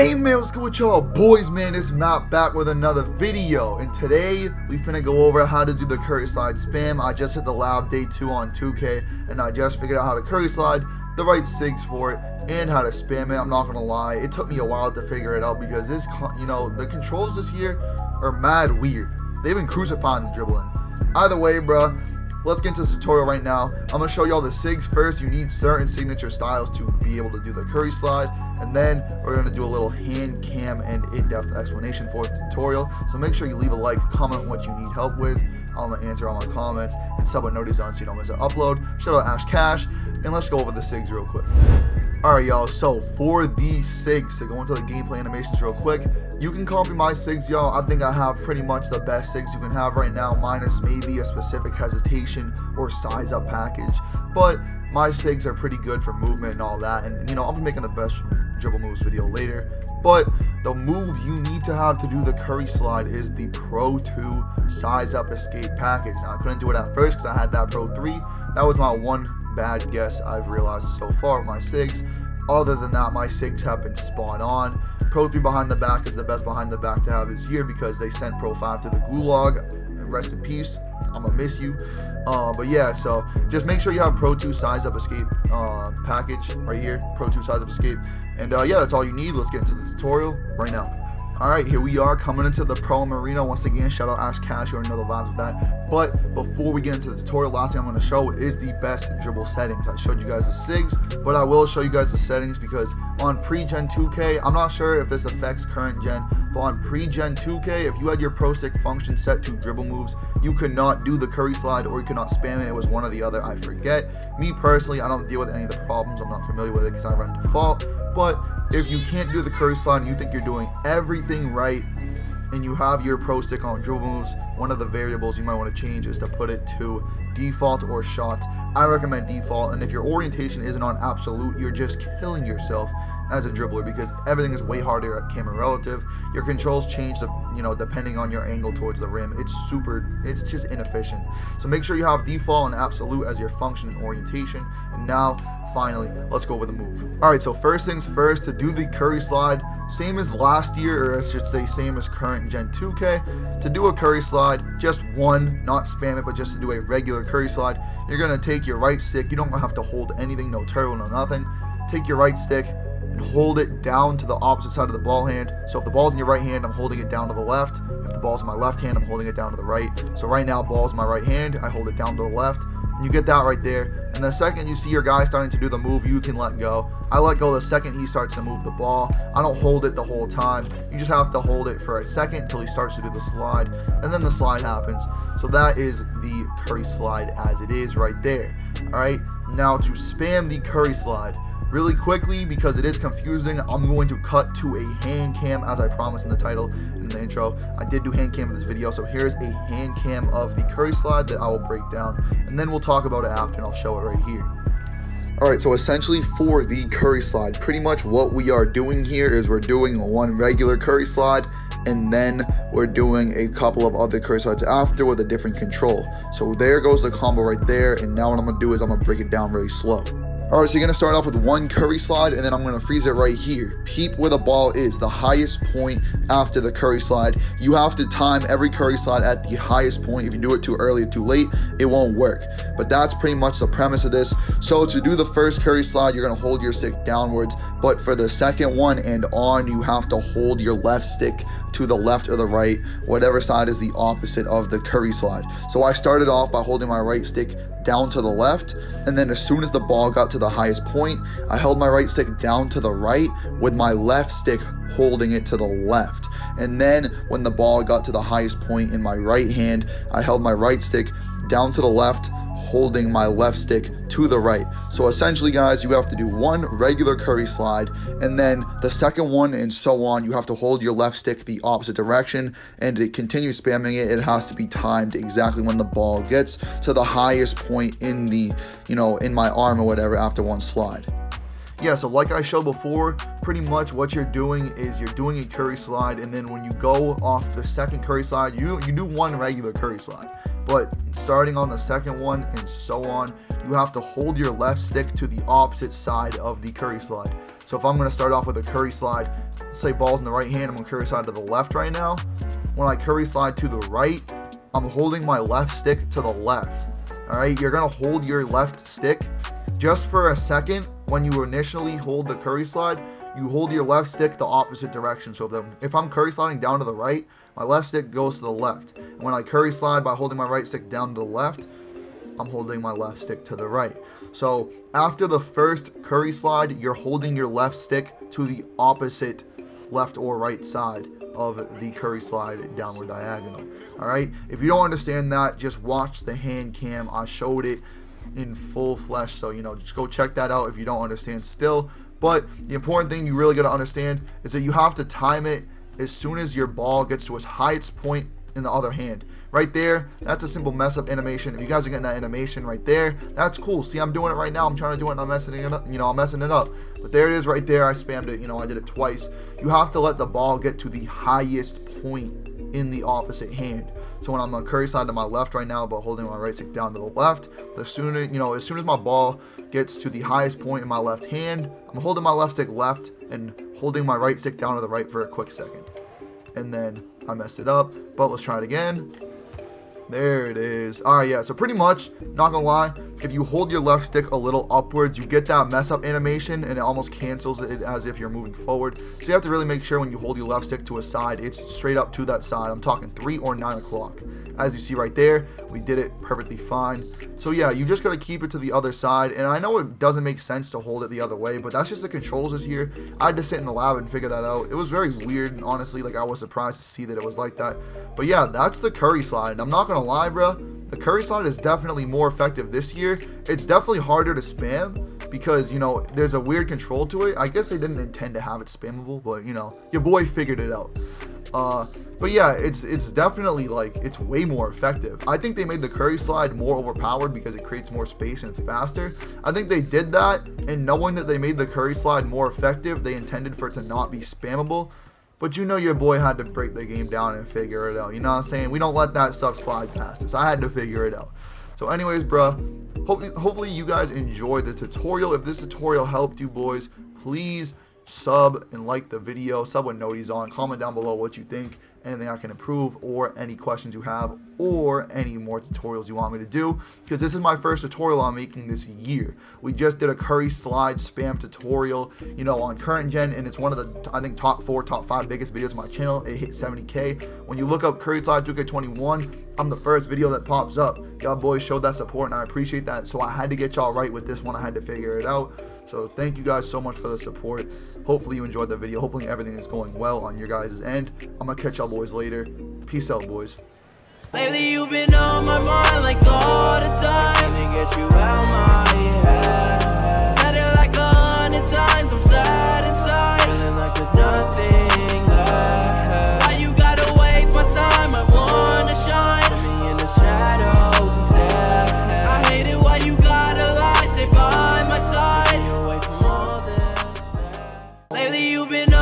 Hey man, what's good with y'all boys, man? It's Matt back with another video, and today we finna go over how to do the curry slide spam. I just hit the lab day 2 on 2K, and I just figured out how to curry slide, the right SIGs for it, and how to spam it. I'm not gonna lie, it took me a while to figure it out because this, the controls this year are mad weird. They've been crucifying the dribbling. Either way, bruh, let's get into this tutorial right now. I'm going to show y'all the SIGs first. You need certain signature styles to be able to do the curry slide. And then we're going to do a little hand cam and in-depth explanation for the tutorial. So make sure you leave a like, comment what you need help with. I'm going to answer all my comments and sub with notis on so you don't miss an upload. Shout out Ash Cash. And let's go over the SIGs real quick. Alright y'all, so for these SIGs, to go into the gameplay animations real quick, you can copy my SIGs, y'all. I think I have pretty much the best SIGs you can have right now, minus maybe a specific hesitation or size up package. But my SIGs are pretty good for movement and all that, and I'll be making the best dribble moves video later. But the move you need to have to do the curry slide is the Pro 2 size up escape package. Now I couldn't do it at first because I had that Pro 3. That was my one bad guess I've realized so far with my SIGs. Other than that, my SIGs have been spot on. Pro 3 behind the back is the best behind the back to have this year because they sent Pro 5 to the gulag. Rest in peace, I'm gonna miss you. But yeah, so just make sure you have Pro 2 size up escape package right here, Pro 2 size up escape. And yeah, that's all you need. Let's get into the tutorial right now. Alright, here we are coming into the Pro Marina. Once again, shout out Ash Cash, you already know the vibes with that. But before we get into the tutorial, last thing I'm going to show is the best dribble settings. I showed you guys the SIGs, but I will show you guys the settings because on pre-gen 2K, I'm not sure if this affects current gen, but on pre-gen 2K, if you had your Pro Stick function set to dribble moves, you could not do the curry slide or you could not spam it. It was one or the other, I forget. Me personally, I don't deal with any of the problems. I'm not familiar with it because I run default. But if you can't do the curry slide and you think you're doing everything right and you have your Pro Stick on dribble moves, one of the variables you might want to change is to put it to default or shot. I recommend default, and if your orientation isn't on absolute, you're just killing yourself as a dribbler because everything is way harder at camera relative. Your controls change depending on your angle towards the rim. It's just inefficient. So make sure you have default and absolute as your function and orientation. And now finally, let's go over the move. Alright, so first things first, to do the curry slide, same as last year, or I should say same as current gen 2K, to do a curry slide, just one, not spam it, but just to do a regular curry slide, you're gonna take your right stick. You don't have to hold anything, no turbo, no nothing. Take your right stick and hold it down to the opposite side of the ball hand. So if the ball's in your right hand, I'm holding it down to the left. If the ball's in my left hand, I'm holding it down to the right. So right now, ball's in my right hand, I hold it down to the left, and you get that right there. And the second you see your guy starting to do the move, you can let go. I let go the second he starts to move the ball. I don't hold it the whole time. You just have to hold it for a second until he starts to do the slide, and then the slide happens. So that is the curry slide as it is right there. Alright, now to spam the curry slide, really quickly, because it is confusing, I'm going to cut to a hand cam as I promised in the title and in the intro. I did do hand cam for this video, so here's a hand cam of the curry slide that I will break down, and then we'll talk about it after and I'll show it right here. Alright, so essentially for the curry slide, pretty much what we are doing here is we're doing one regular curry slide, and then we're doing a couple of other curry slides after with a different control. So there goes the combo right there, and now what I'm going to do is I'm going to break it down really slow. Alright, so you're going to start off with one curry slide, and then I'm going to freeze it right here. Peep where the ball is, the highest point after the curry slide. You have to time every curry slide at the highest point. If you do it too early or too late, it won't work. But that's pretty much the premise of this. So to do the first curry slide, you're going to hold your stick downwards. But for the second one and on, you have to hold your left stick to the left or the right, whatever side is the opposite of the curry slide. So I started off by holding my right stick down to the left, and then as soon as the ball got to the highest point, I held my right stick down to the right with my left stick holding it to the left. And then when the ball got to the highest point in my right hand, I held my right stick down to the left, holding my left stick to the right. So essentially, guys, you have to do one regular curry slide, and then the second one and so on, you have to hold your left stick the opposite direction, and to continue spamming it, it has to be timed exactly when the ball gets to the highest point in the, in my arm or whatever after one slide. yeah, so like I showed before, pretty much what you're doing is you're doing a curry slide, and then when you go off the second curry slide, you do one regular curry slide. But starting on the second one and so on, you have to hold your left stick to the opposite side of the curry slide. So if I'm going to start off with a curry slide, let's say ball's in the right hand, I'm going to curry slide to the left right now. When I curry slide to the right, I'm holding my left stick to the left. Alright, you're going to hold your left stick just for a second. When you initially hold the curry slide, you hold your left stick the opposite direction. So if I'm curry sliding down to the right, my left stick goes to the left. And when I curry slide by holding my right stick down to the left, I'm holding my left stick to the right. So after the first curry slide, you're holding your left stick to the opposite left or right side of the curry slide downward diagonal. Alright, if you don't understand that, just watch the hand cam. I showed it in full flesh, so just go check that out if you don't understand still. But the important thing you really got to understand is that you have to time it as soon as your ball gets to its highest point in the other hand. Right there, that's a simple mess up animation. If you guys are getting that animation right there, that's cool. See, I'm doing it right now. I'm trying to do it and I'm messing it up. I'm messing it up. But there it is right there. I spammed it. I did it twice. You have to let the ball get to the highest point in the opposite hand. So when I'm on curry slide to my left right now, but holding my right stick down to the left, as soon as my ball gets to the highest point in my left hand, I'm holding my left stick left and holding my right stick down to the right for a quick second. And then I messed it up, but let's try it again. There it is. Alright, yeah, so pretty much, not gonna lie, if you hold your left stick a little upwards, you get that mess up animation and it almost cancels it as if you're moving forward. So you have to really make sure when you hold your left stick to a side, it's straight up to that side. I'm talking 3 or 9 o'clock. As you see right there, we did it perfectly fine. So yeah, you just gotta keep it to the other side. And I know it doesn't make sense to hold it the other way, but that's just the controls is here. I had to sit in the lab and figure that out. It was very weird, and honestly, I was surprised to see that it was like that. But yeah, that's the curry slide. And I'm not gonna lie, bro, the curry slide is definitely more effective this year. It's definitely harder to spam because there's a weird control to it. I guess they didn't intend to have it spammable, but your boy figured it out. But yeah, it's definitely it's way more effective. I think they made the curry slide more overpowered because it creates more space and it's faster. I think they did that, and knowing that they made the curry slide more effective, they intended for it to not be spammable. But your boy had to break the game down and figure it out. You know what I'm saying? We don't let that stuff slide past us. I had to figure it out. So anyways, bruh, hopefully you guys enjoyed the tutorial. If this tutorial helped you boys, please sub and like the video, sub with notis on, comment down below what you think, anything I can improve, or any questions you have, or any more tutorials you want me to do, because this is my first tutorial I'm making this year. We just did a curry slide spam tutorial, on current gen, and it's one of the, I think, top 4, top 5 biggest videos on my channel. It hit 70K. When you look up curry slide 2K21, I'm the first video that pops up. Y'all boys showed that support, and I appreciate that. So I had to get y'all right with this one. I had to figure it out. So thank you guys so much for the support. Hopefully you enjoyed the video. Hopefully everything is going well on your guys' end. I'm gonna catch y'all boys later. Peace out, boys. Lately you've been on my mind all the time. Trying to get you out my head. Said it like 100 times. I'm sad inside, feeling like there's nothing left. Why you gotta waste my time? I wanna shine. Put me in the shadows instead. I hate it why you gotta lie. Stay by my side. Away from all this. Lately you've been